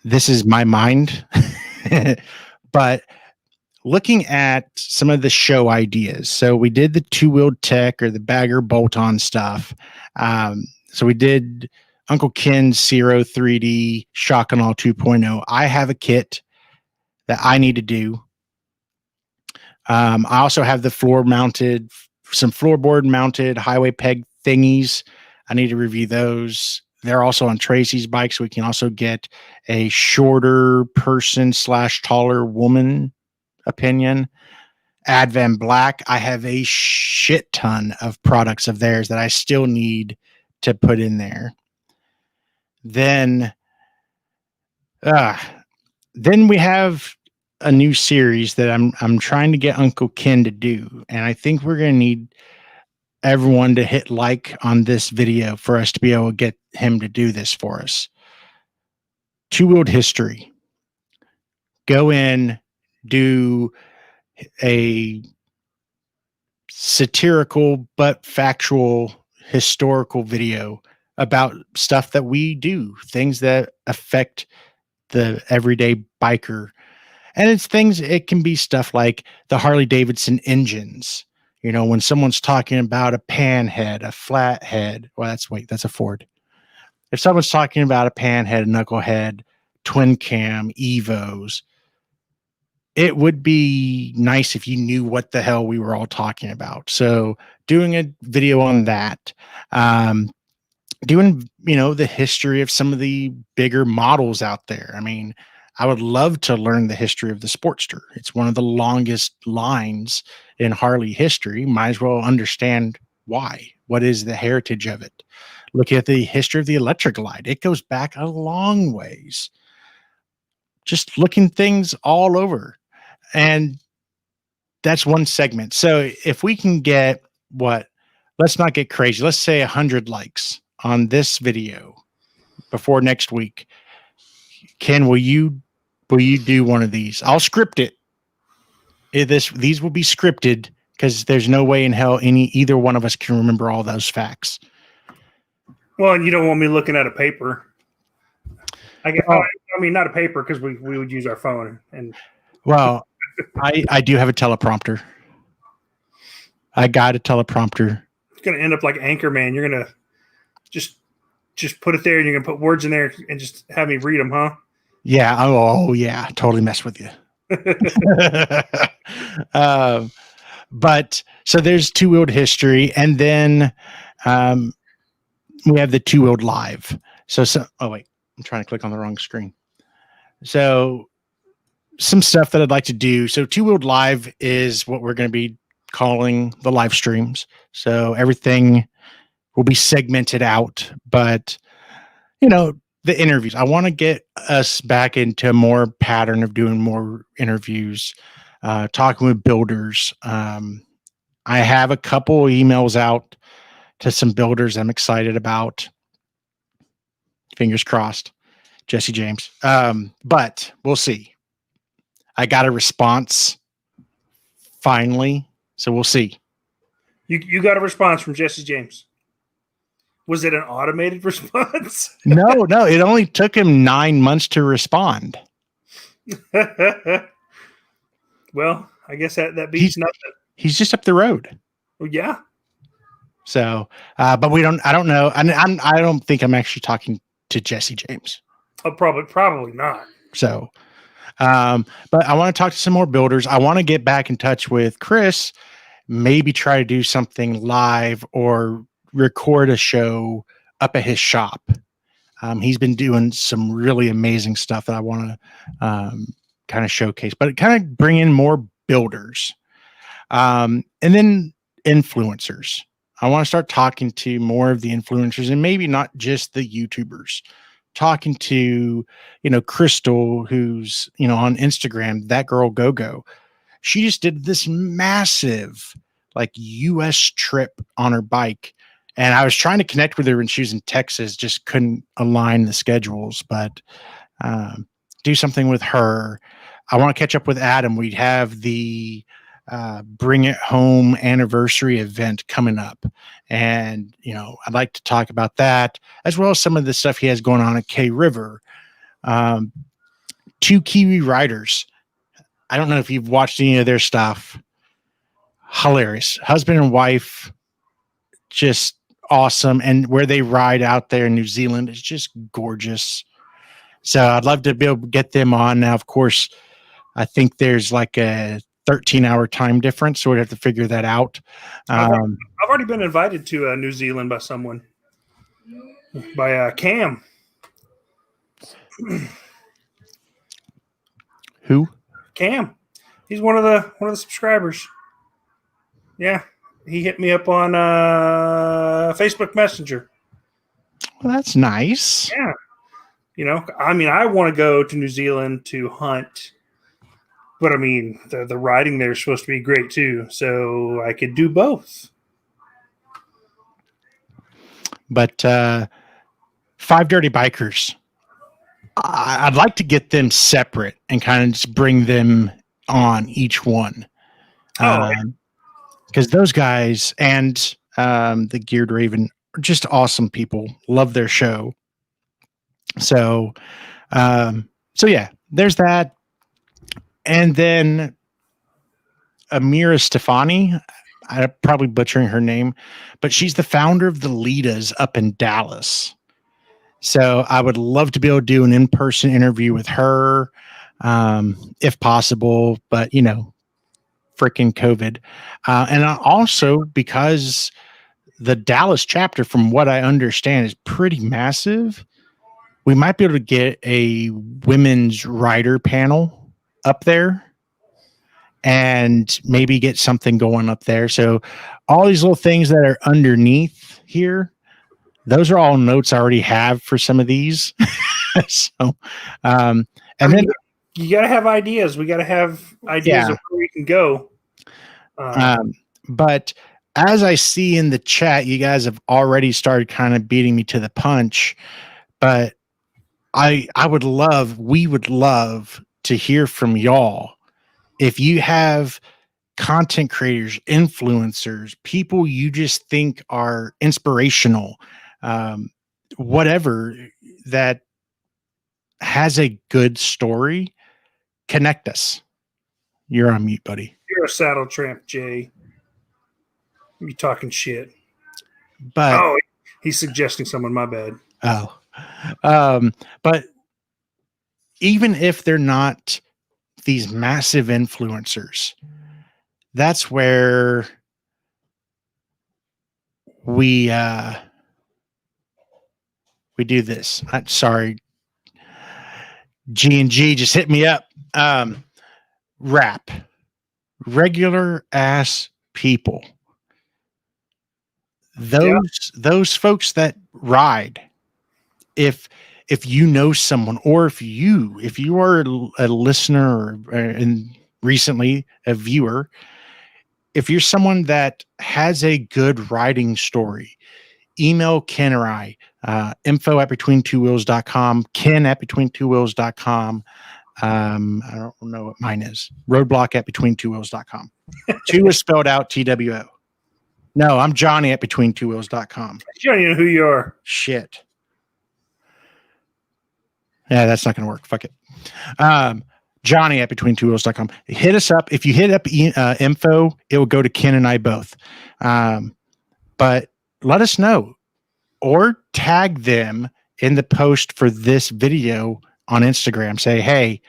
This is my mind. But looking at some of the show ideas. So we did the two-wheeled tech or the bagger bolt-on stuff. So we did Uncle Ken's Zero 3D Shock and All 2.0. I have a kit that I need to do. I also have the some floorboard mounted highway peg thingies. I need to review those. They're also on Tracy's bike, so we can also get a shorter person / taller woman opinion. Advan Black, I have a shit ton of products of theirs that I still need to put in there. Then we have a new series that I'm trying to get Uncle Ken to do, and I think we're going to need everyone to hit like on this video for us to be able to get him to do this for us. Two-wheeled history. Go in, do a satirical but factual historical video about stuff that we do, things that affect the everyday biker. And it can be stuff like the Harley Davidson engines. When someone's talking about a pan head, a flat head, that's a Ford. If someone's talking about a pan head, a knucklehead, twin cam, Evos, it would be nice if you knew what the hell we were all talking about. So doing a video on that. doing, the history of some of the bigger models out there. I mean, I would love to learn the history of the Sportster. It's one of the longest lines in Harley history. Might as well understand why. What is the heritage of it? Looking at the history of the Electric Glide, it goes back a long ways. Just looking things all over. And that's one segment. So if we can get let's not get crazy. Let's say 100 likes on this video before next week. Ken, will you do one of these? I'll script it. These will be scripted because there's no way in hell either one of us can remember all those facts. Well, and you don't want me looking at a paper. I mean, not a paper, because we would use our phone. And well, I do have a teleprompter. I got a teleprompter. It's gonna end up like Anchorman. You're gonna just put it there, and you're gonna put words in there and just have me read them, huh? Yeah. Oh yeah. Totally mess with you. But so there's two-wheeled history, and then we have the 2WheeledLive. Oh wait, I'm trying to click on the wrong screen. So some stuff that I'd like to do. So 2WheeledLive is what we're going to be calling the live streams. So everything will be segmented out, but the interviews, I want to get us back into a more pattern of doing more interviews, talking with builders. I have a couple emails out to some builders I'm excited about. Fingers crossed, Jesse James. But we'll see. I got a response finally, so we'll see. You got a response from Jesse James. Was it an automated response? No, it only took him 9 months to respond. Well, I guess that beats nothing. He's just up the road. Well, yeah. So, but I don't know. I don't think I'm actually talking to Jesse James. Oh, probably not. So, but I want to talk to some more builders. I want to get back in touch with Chris, maybe try to do something live or record a show up at his shop. He's been doing some really amazing stuff that I want to kind of showcase, but kind of bring in more builders. And then influencers. I want to start talking to more of the influencers, and maybe not just the YouTubers. Talking to, Crystal, who's, on Instagram, that girl Go. She just did this massive US trip on her bike. And I was trying to connect with her when she was in Texas, just couldn't align the schedules, but do something with her. I want to catch up with Adam. We have the Bring It Home anniversary event coming up. And, I'd like to talk about that, as well as some of the stuff he has going on at K River. 2 Kiwi riders. I don't know if you've watched any of their stuff. Hilarious. Husband and wife, just awesome. And where they ride out there in New Zealand is just gorgeous. So I'd love to be able to get them on. Now, of course, I think there's like a 13-hour time difference, so we'd have to figure that out. I've already been invited to New Zealand by someone, by Cam. Who? Cam. He's one of the subscribers. Yeah, he hit me up on Facebook Messenger. Well, that's nice. Yeah. I want to go to New Zealand to hunt. But the riding there is supposed to be great too, so I could do both. But 5 Dirty Bikers, I'd like to get them separate and kind of just bring them on each one. Because those guys and the Geared Raven are just awesome people. Love their show. So yeah, there's that. And then Amira Stefani, I'm probably butchering her name, but she's the founder of the Litas up in Dallas. So I would love to be able to do an in-person interview with her, if possible, but freaking COVID. And also because the Dallas chapter, from what I understand, is pretty massive. We might be able to get a women's rider panel up there and maybe get something going up there. So all these little things that are underneath here, those are all notes I already have for some of these. So, and then you got to have ideas. We got to have ideas of where we can go. But as I see in the chat, you guys have already started kind of beating me to the punch, but we would love to hear from y'all. If you have content creators, influencers, people you just think are inspirational, whatever, that has a good story, connect us. You're on mute, buddy. You're a saddle tramp, Jay. You talking shit. But he's suggesting someone, my bad. But even if they're not these massive influencers, that's where we do this. I'm sorry, G&G just hit me up. Rap, regular ass people, those folks that ride. If you know someone, or if you are a listener and recently a viewer, if you're someone that has a good riding story, email Ken or I, info@between2wheels.com, ken@between2wheels.com. I don't know what mine is. roadblock@between2wheels.com. 2 is spelled out TWO. No, I'm Johnny at between2wheels.com. You don't even know who you are. Shit. Yeah, that's not going to work. Fuck it. Johnny at between2wheels.com. Hit us up. If you hit up info, it will go to Ken and I both. But let us know, or tag them in the post for this video on Instagram. Say, hey,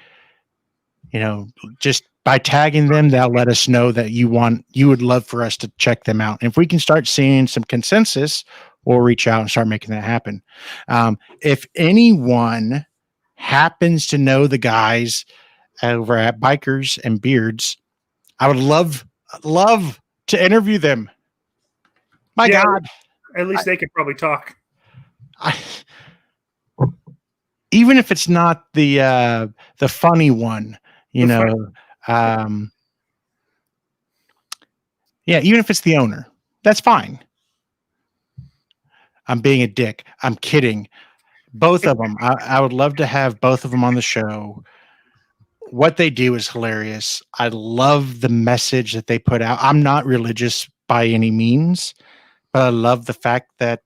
just by tagging them, they'll let us know that you would love for us to check them out. And if we can start seeing some consensus, we'll reach out and start making that happen. If anyone happens to know the guys over at Bikers and Beards, I would love to interview them. My God. At least they could probably talk. Even if it's not the funny one, even if it's the owner, that's fine. I'm being a dick. I'm kidding. Both of them. I would love to have both of them on the show. What they do is hilarious. I love the message that they put out. I'm not religious by any means, but I love the fact that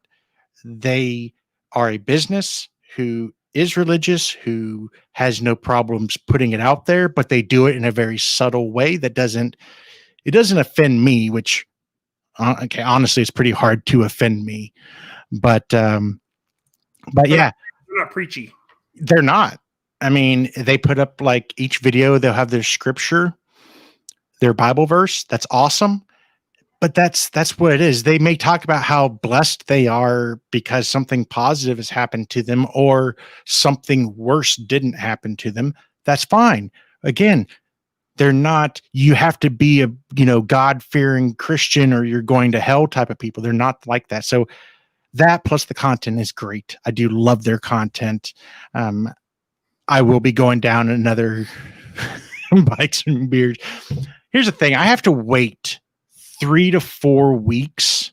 they are a business who is religious, who has no problems putting it out there, but they do it in a very subtle way that doesn't offend me, which honestly, it's pretty hard to offend me. But yeah, they're not preachy. They're not. I mean, they put up like each video, they'll have their scripture, their Bible verse. That's awesome. But that's what it is. They may talk about how blessed they are because something positive has happened to them, or something worse didn't happen to them. That's fine. Again, they're not, you have to be a, God-fearing Christian or you're going to hell type of people. They're not like that. So that plus the content is great. I do love their content. I will be going down another Bikes and Beards. Here's the thing. I have to wait 3 to 4 weeks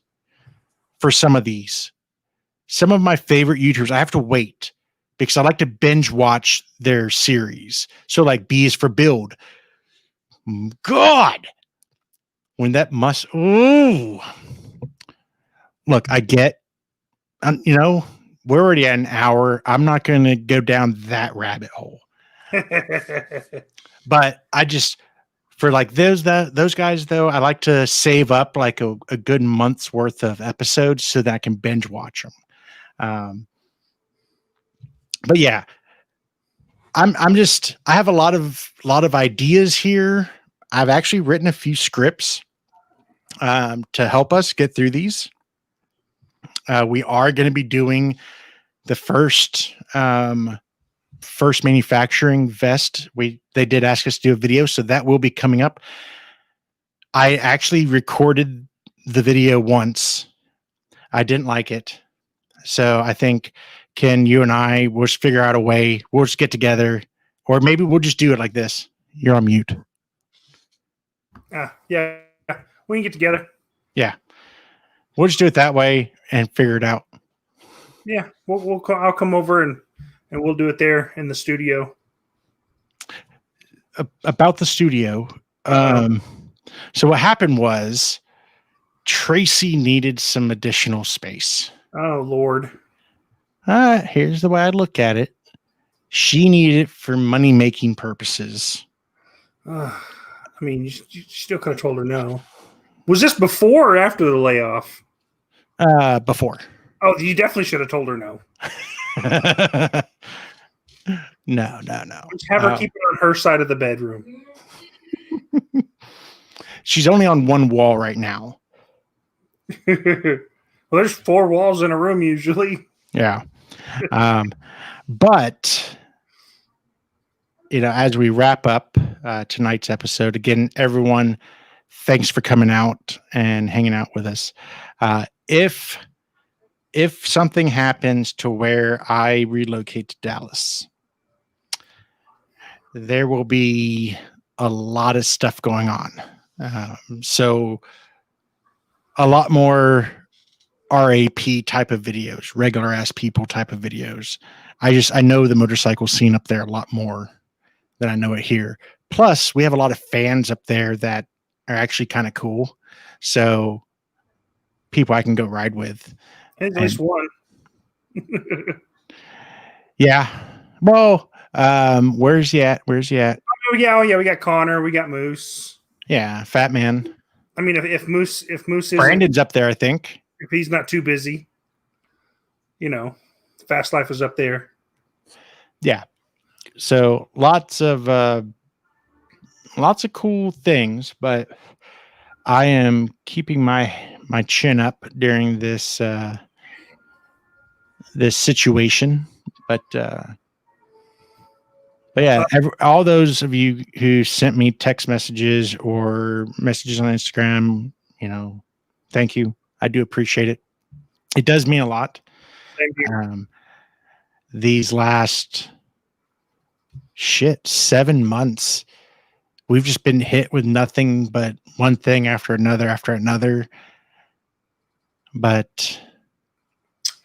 for some of these. Some of my favorite YouTubers, I have to wait because I like to binge watch their series. So like B is for Build. God, when that must, look, I get, we're already at an hour. I'm not going to go down that rabbit hole. But I just, for like those guys though, I like to save up like a good month's worth of episodes so that I can binge watch them. But yeah, I have a lot of ideas here. I've actually written a few scripts to help us get through these. We are going to be doing the first manufacturing vest. They did ask us to do a video, so that will be coming up. I actually recorded the video once. I didn't like it. So I think, Ken, you and I will just figure out a way. We'll just get together, or maybe we'll just do it like this. You're on mute. Yeah, we can get together. Yeah. We'll just do it that way and figure it out. Yeah, I'll come over and we'll do it there in the studio. About the studio. So what happened was Tracy needed some additional space. Oh, Lord. Here's the way I look at it. She needed it for money-making purposes. I mean, you still could have told her no. Was this before or after the layoff? Before. Oh, you definitely should have told her no. No. Just have her keep it on her side of the bedroom. She's only on one wall right now. Well, there's 4 walls in a room usually. Yeah. But, as we wrap up tonight's episode, again, everyone, thanks for coming out and hanging out with us. If something happens to where I relocate to Dallas, there will be a lot of stuff going on. So a lot more RAP type of videos, regular ass people type of videos. I know the motorcycle scene up there a lot more than I know it here. Plus, we have a lot of fans up there that are actually kind of cool. So people I can go ride with. At least one. Yeah. Well, where's he at? Oh yeah. We got Connor. We got Moose. Yeah, Fat Man. I mean, if Moose is Brandon's up there, I think. If he's not too busy, Fast Life is up there. Yeah. So lots of cool things, but I am keeping my chin up during this this situation. But yeah, all those of you who sent me text messages or messages on Instagram, thank you. I do appreciate it. It does mean a lot. Thank you. These last 7 months, we've just been hit with nothing but one thing after another. But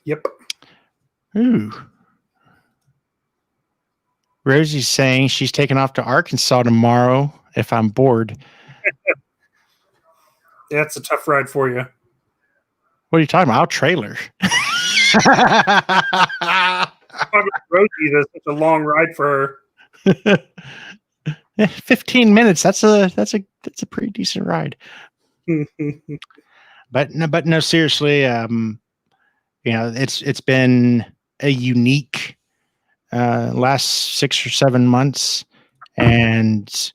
yep. Ooh. Rosie's saying she's taking off to Arkansas tomorrow if I'm bored. That's a tough ride for you. What are you talking about? I'll trailer. Rosie, that's such a long ride for her. 15 minutes. That's a pretty decent ride. But no, seriously, it's been a unique last 6 or 7 months, and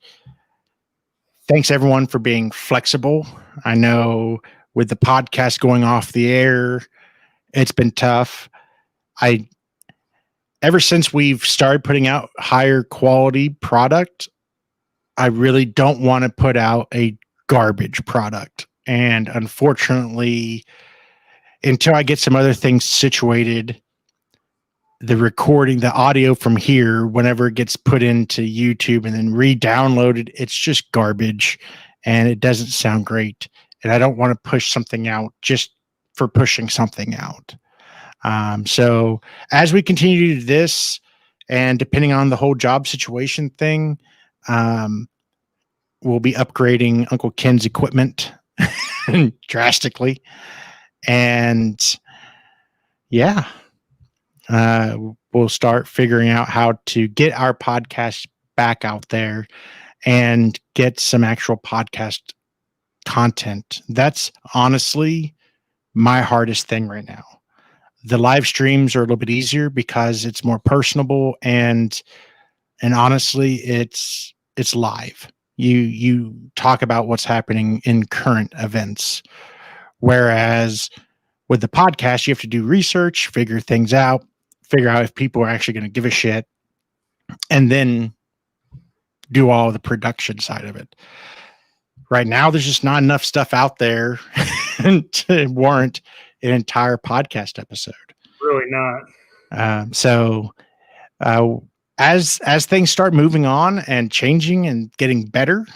thanks everyone for being flexible. I know with the podcast going off the air, it's been tough. Ever since we've started putting out higher quality product, I really don't want to put out a garbage product. And unfortunately, until I get some other things situated, the recording, the audio from here, whenever it gets put into YouTube and then re-downloaded, it's just garbage and it doesn't sound great. And I don't want to push something out just for pushing something out. So as we continue to do this, and depending on the whole job situation thing, we'll be upgrading Uncle Ken's equipment drastically. And yeah, we'll start figuring out how to get our podcast back out there and get some actual podcast content. That's honestly my hardest thing right now. The live streams are a little bit easier because it's more personable and honestly, it's live. You talk about what's happening in current events. Whereas with the podcast, you have to do research, figure things out, figure out if people are actually going to give a shit, and then do all the production side of it. Right now, there's just not enough stuff out there to warrant an entire podcast episode. Really not. So as things start moving on and changing and getting better,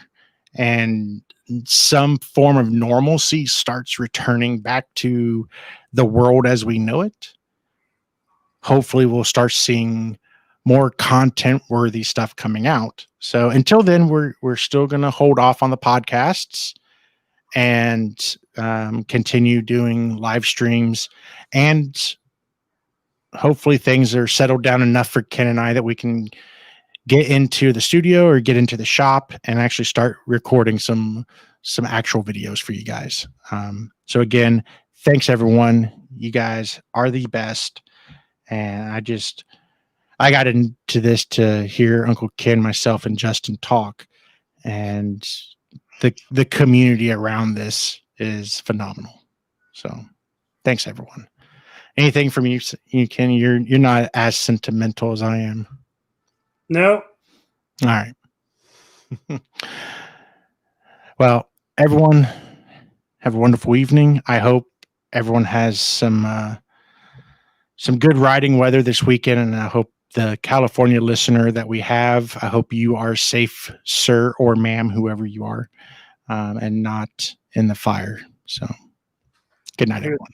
and some form of normalcy starts returning back to the world as we know it, hopefully we'll start seeing more content worthy stuff coming out. So until then, we're still going to hold off on the podcasts and continue doing live streams, and hopefully things are settled down enough for Ken and I that we can get into the studio or get into the shop and actually start recording some actual videos for you guys. So again, thanks everyone. You guys are the best. And I got into this to hear Uncle Ken, myself, and Justin talk, and the community around this is phenomenal. So thanks everyone. Anything from you, Ken? You're not as sentimental as I am. No. All right. Well, everyone, have a wonderful evening. I hope everyone has some good riding weather this weekend, and I hope the California listener that we have, I hope you are safe, sir or ma'am, whoever you are, and not in the fire. So good night, everyone.